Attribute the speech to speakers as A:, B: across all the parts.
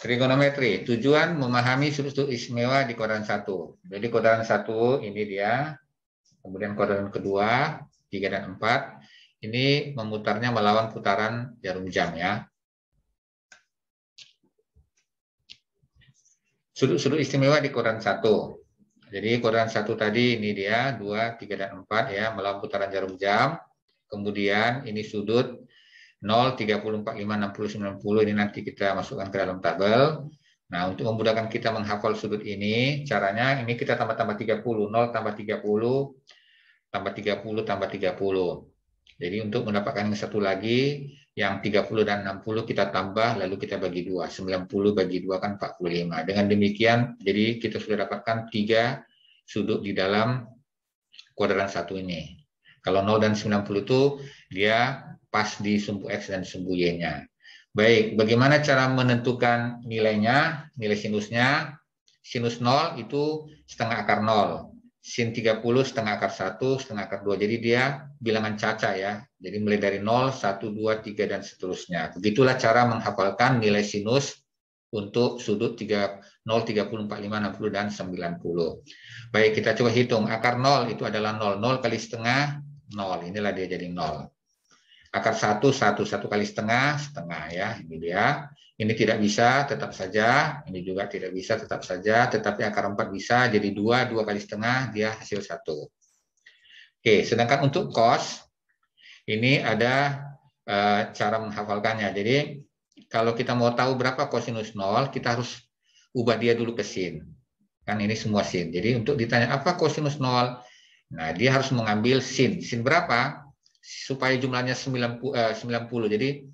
A: Trigonometri, tujuan memahami sudut-sudut istimewa di kuadran 1. Jadi kuadran 1 ini dia, kemudian kuadran kedua, 3 dan 4, ini memutarnya melawan putaran jarum jam ya. Sudut-sudut istimewa di kuadran 1. Jadi kuadran 1 tadi ini dia, 2, 3, dan 4 ya, melawan putaran jarum jam. Kemudian ini sudut 0, 30, 45, 60, 90, ini nanti kita masukkan ke dalam tabel. Nah, untuk memudahkan kita menghafal sudut ini, caranya ini kita tambah-tambah 30, 0 tambah 30, tambah 30, tambah 30. Jadi untuk mendapatkan yang satu lagi, yang 30 dan 60 kita tambah, lalu kita bagi 2. 90 bagi 2 kan 45. Dengan demikian, jadi kita sudah dapatkan 3 sudut di dalam kuadran 1 ini. Kalau 0 dan 90 itu, dia pas di sumbu X dan sumbu Y-nya. Baik, bagaimana cara menentukan nilainya, nilai sinusnya? Sinus 0 itu setengah akar 0. Sin 30 setengah akar 1, setengah akar 2. Jadi dia bilangan caca ya. Jadi mulai dari 0, 1, 2, 3, dan seterusnya. Begitulah cara menghafalkan nilai sinus untuk sudut 0, 30, 45, 60, dan 90. Baik, kita coba hitung. Akar 0 itu adalah 0. 0 kali setengah, 0. Inilah dia jadi 0. Akar 1, 1 kali setengah, setengah ya. Ini dia. Ini tidak bisa, tetap saja. Ini juga tidak bisa, tetap saja. Tetapi akar 4 bisa, jadi 2, 2 kali setengah, dia hasil 1. Oke, sedangkan untuk cos, ini ada cara menghafalkannya. Jadi, kalau kita mau tahu berapa kosinus 0, kita harus ubah dia dulu ke sin. Kan ini semua sin. Jadi, untuk ditanya apa kosinus 0, nah dia harus mengambil sin. Sin berapa? Supaya jumlahnya 90, jadi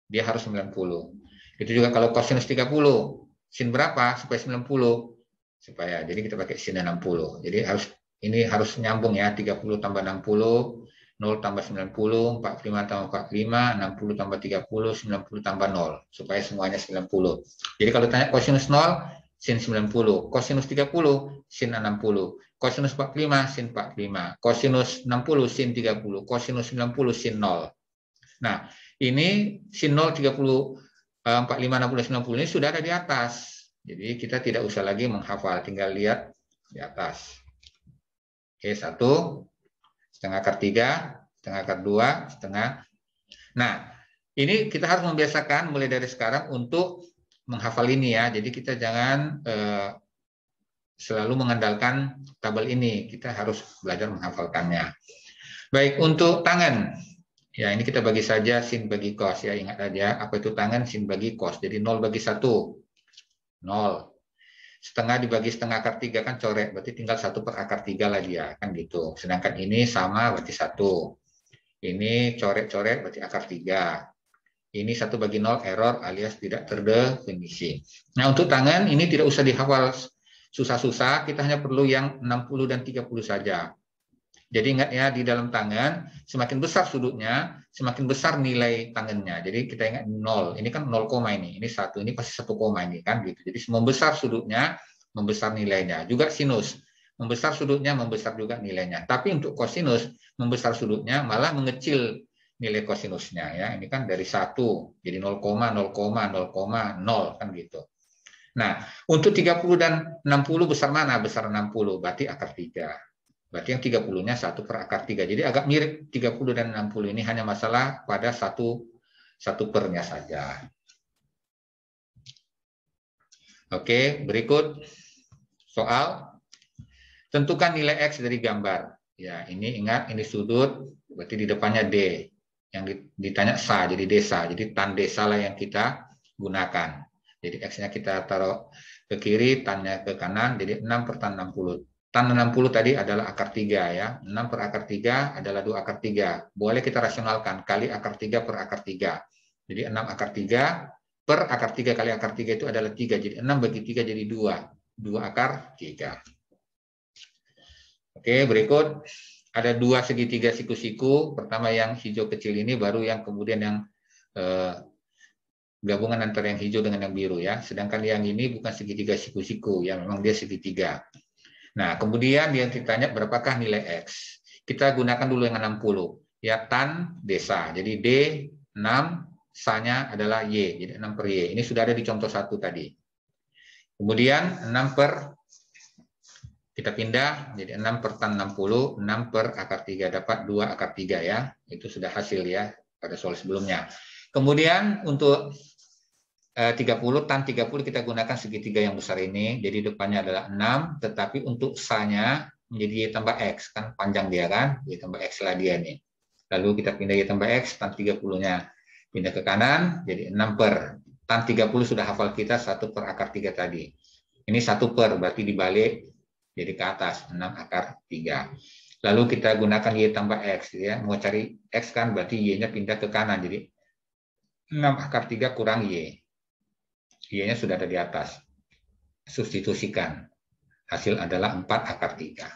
A: dia harus 90. Itu juga kalau kosinus 30, sin berapa supaya 90? Supaya, jadi kita pakai sin 60. Jadi ini harus nyambung ya, 30 tambah 60, 0 tambah 90, 45 tambah 45, 60 tambah 30, 90 tambah 0. Supaya semuanya 90. Jadi kalau tanya kosinus 0, sin 90. Kosinus 30, sin 60. Kosinus 45, sin 45. Kosinus 60, sin 30. Kosinus 90, sin 0. Nah, ini sin 0, 30, 45, 60, 90 ini sudah ada di atas. Jadi kita tidak usah lagi menghafal, tinggal lihat di atas. Oke, 1, setengah akar 3, setengah akar 2, setengah. Nah, ini kita harus membiasakan mulai dari sekarang untuk menghafal ini ya. Jadi kita jangan selalu mengandalkan tabel ini. Kita harus belajar menghafalkannya. Baik, untuk tangan. Ya, ini kita bagi saja sin bagi cos ya. Ingat aja, apa itu tangan? Sin bagi cos. Jadi 0 bagi 1. 0. Setengah dibagi setengah akar 3 kan coret. Berarti tinggal 1 per akar 3 lah dia. Kan gitu. Sedangkan ini sama berarti 1. Ini coret-coret berarti akar 3. Ini 1 bagi 0 error alias tidak terdefinisi. Nah, untuk tangan ini tidak usah dihafal susah-susah, kita hanya perlu yang 60 dan 30 saja. Jadi ingat ya, di dalam tangan semakin besar sudutnya, semakin besar nilai tangannya. Jadi kita ingat 0, ini kan 0, ini 1, ini pasti 1, ini kan gitu. Jadi membesar sudutnya, membesar nilainya. Juga sinus, membesar sudutnya, membesar juga nilainya. Tapi untuk kosinus, membesar sudutnya malah mengecil nilai kosinusnya ya. Ini kan dari 1 jadi 0, 0 kan gitu. Nah, untuk 30 dan 60 besar mana? Besar 60, berarti akar 3. Berarti yang 30-nya 1 per akar 3. Jadi agak mirip 30 dan 60 ini, hanya masalah pada satu pernya saja. Oke, berikut soal. Tentukan nilai X dari gambar. Ya, ini ingat, ini sudut, berarti di depannya D. Yang ditanya sa, jadi desa. Jadi tan desa lah yang kita gunakan. Jadi X-nya kita taruh ke kiri, tan-nya ke kanan, jadi 6 per tan 60. Tan 60 tadi adalah akar 3 ya. 6 per akar 3 adalah 2 akar 3. Boleh kita rasionalkan, kali akar 3 per akar 3. Jadi 6 akar 3 per akar 3 kali akar 3 itu adalah 3. Jadi 6 bagi 3 jadi 2. 2 akar 3. Oke, berikut. Ada 2 segitiga siku-siku. Pertama yang hijau kecil ini, baru yang kemudian yang gabungan antara yang hijau dengan yang biru ya. Sedangkan yang ini bukan segitiga siku-siku, ya memang dia segitiga. Nah, kemudian dia ditanya berapakah nilai X. Kita gunakan dulu yang 60. Ya, tan desa. Jadi D 6 sanya adalah Y, jadi 6 per Y. Ini sudah ada di contoh 1 tadi. Kemudian 6 per, kita pindah, jadi 6 per tan 60, 6 per akar 3, dapat 2 akar 3 ya. Itu sudah hasil ya pada soal sebelumnya. Kemudian untuk 30, tan 30 kita gunakan segitiga yang besar ini, jadi depannya adalah 6, tetapi untuk sanya menjadi Y tambah X, kan panjang dia kan, Y tambah X lah dia nih. Lalu kita pindah Y tambah X, tan 30-nya. Pindah ke kanan, jadi 6 per. Tan 30 sudah hafal kita, 1 per akar 3 tadi. Ini 1 per, berarti dibalik, jadi ke atas, 6 akar 3. Lalu kita gunakan Y tambah X. Ya. Mau cari X kan, berarti Y-nya pindah ke kanan. Jadi 6 akar 3 kurang Y. Y-nya sudah ada di atas. Substitusikan. Hasil adalah 4 akar 3.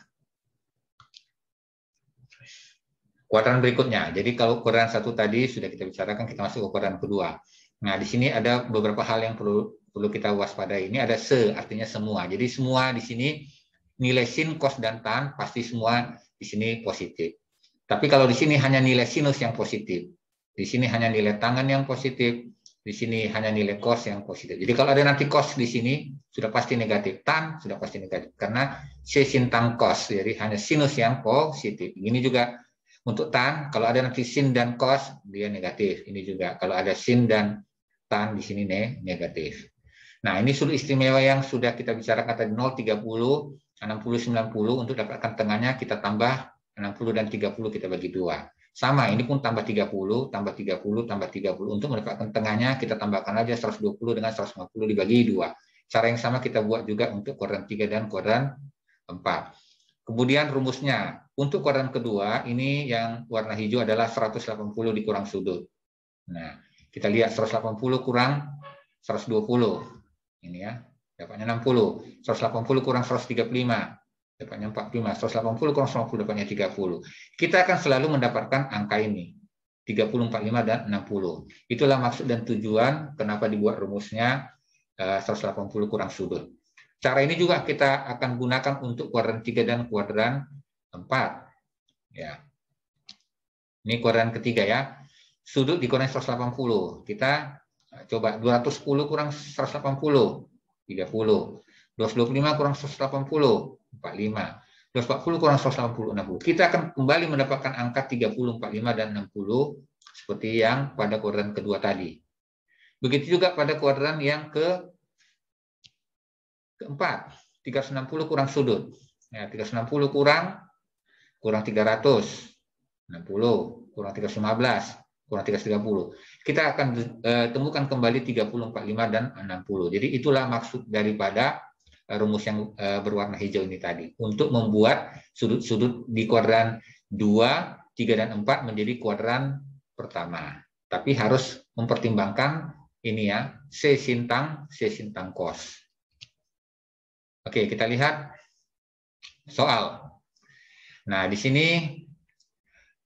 A: Kuadran berikutnya. Jadi kalau kuadran 1 tadi sudah kita bicarakan, kita masuk ke kuadran kedua. Nah, di sini ada beberapa hal yang perlu kita waspadai. Ini ada se, artinya semua. Jadi semua di sini nilai sin, cos, dan tan pasti semua di sini positif. Tapi kalau di sini hanya nilai sinus yang positif. Di sini hanya nilai tangen yang positif. Di sini hanya nilai cos yang positif. Jadi kalau ada nanti cos di sini sudah pasti negatif. Tan sudah pasti negatif. Karena C sin tan cos. Jadi hanya sinus yang positif. Ini juga untuk tan, kalau ada nanti sin dan cos, dia negatif. Ini juga kalau ada sin dan tan di sini negatif. Nah, ini sudut istimewa yang sudah kita bicarakan tadi 0, 30, 60, 90. Untuk dapatkan tengahnya kita tambah 60 dan 30 kita bagi 2. Sama, ini pun tambah 30, tambah 30, tambah 30. Untuk mendapatkan tengahnya kita tambahkan aja 120 dengan 150 dibagi 2. Cara yang sama kita buat juga untuk kuadran 3 dan kuadran 4. Kemudian rumusnya, untuk kuadran kedua, ini yang warna hijau adalah 180 dikurang sudut. Nah, kita lihat 180 kurang 120. Ini ya, dapatnya 60. 180 kurang 135, dapatnya 45. 180 kurang 150, dapatnya 30. Kita akan selalu mendapatkan angka ini, 30, 45, dan 60. Itulah maksud dan tujuan kenapa dibuat rumusnya 180 kurang sudut. Cara ini juga kita akan gunakan untuk kuadran 3 dan kuadran 4. Ya. Ini kuadran ketiga ya. Sudut dikurangi 180. Kita coba 210 kurang 180, 30. 225 kurang 180, 45. 240 kurang 180, 60. Kita akan kembali mendapatkan angka 30, 45, dan 60 seperti yang pada kuadran kedua tadi. Begitu juga pada kuadran yang keempat, 360 kurang sudut. Ya, 360 kurang 300, 60, kurang 315, kurang 330. Kita akan temukan kembali 30, 45, dan 60. Jadi itulah maksud daripada rumus yang berwarna hijau ini tadi. Untuk membuat sudut-sudut di kuadran 2, 3, dan 4 menjadi kuadran pertama. Tapi harus mempertimbangkan ini ya, C sin tan cos. Oke, kita lihat soal. Nah, di sini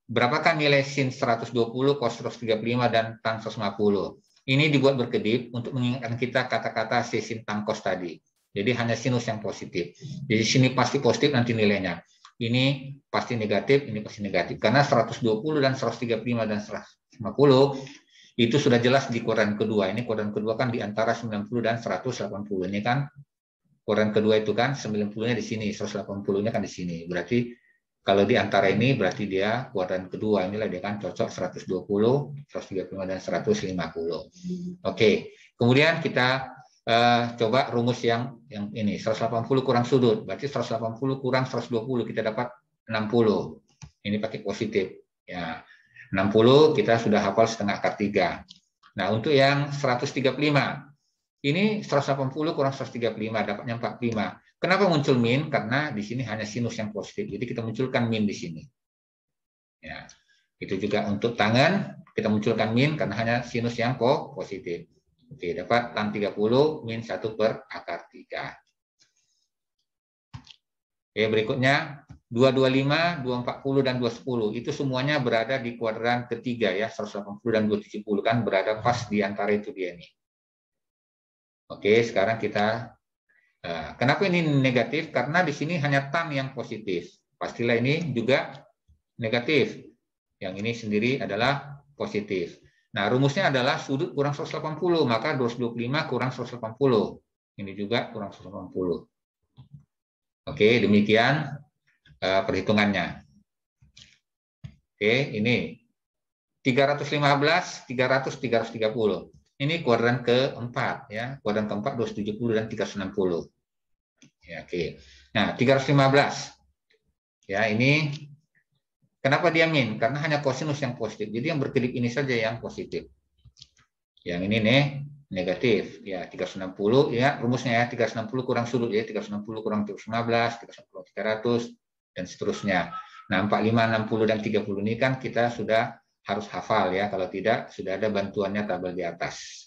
A: berapakah nilai sin 120, cos 135, dan tan 150? Ini dibuat berkedip untuk mengingatkan kita kata-kata C sin tan cos tadi. Jadi hanya sinus yang positif. Jadi sini pasti positif nanti nilainya. Ini pasti negatif, ini pasti negatif. Karena 120 dan 135 dan 150 itu sudah jelas di kuadran kedua. Ini kuadran kedua kan di antara 90 dan 180. Ini kan kuadran kedua itu kan 90-nya di sini, 180-nya kan di sini. Berarti kalau di antara ini berarti dia kuadran kedua. Inilah dia kan cocok 120, 135, dan 150. Oke. Kemudian kita coba rumus yang ini, 180 kurang sudut. Berarti 180 kurang 120 kita dapat 60. Ini pakai positif. Ya. 60 kita sudah hafal setengah akar 3. Nah, untuk yang 135 ini 180 kurang 135 dapatnya 45. Kenapa muncul min? Karena di sini hanya sinus yang positif. Jadi kita munculkan min di sini. Ya. Itu juga untuk tangan kita munculkan min karena hanya sinus yang positif. Oke, dapat tan 30 min 1 per akar 3. Oke, berikutnya 225, 240, dan 210. Itu semuanya berada di kuadran ketiga ya, 180 dan 270 kan berada pas di antara itu dia nih. Oke, sekarang kita kenapa ini negatif? Karena di sini hanya tan yang positif. Pastilah ini juga negatif. Yang ini sendiri adalah positif. Nah, rumusnya adalah sudut kurang 180, maka 225 kurang 180. Ini juga kurang 180. Oke, demikian perhitungannya. Oke, ini 315, 300, 330. Ini kuadran keempat, ya. Kuadran keempat 270 dan 360. Ya, oke. Nah, 315. Ya, ini kenapa dia min? Karena hanya kosinus yang positif. Jadi yang berkedip ini saja yang positif. Yang ini nih negatif. Ya, 360 ya, rumusnya ya 360 kurang sudut ya, 360 kurang 315, 360 300 dan seterusnya. Nah, 45, 60 dan 30 ini kan kita sudah harus hafal ya, kalau tidak sudah ada bantuannya tabel di atas.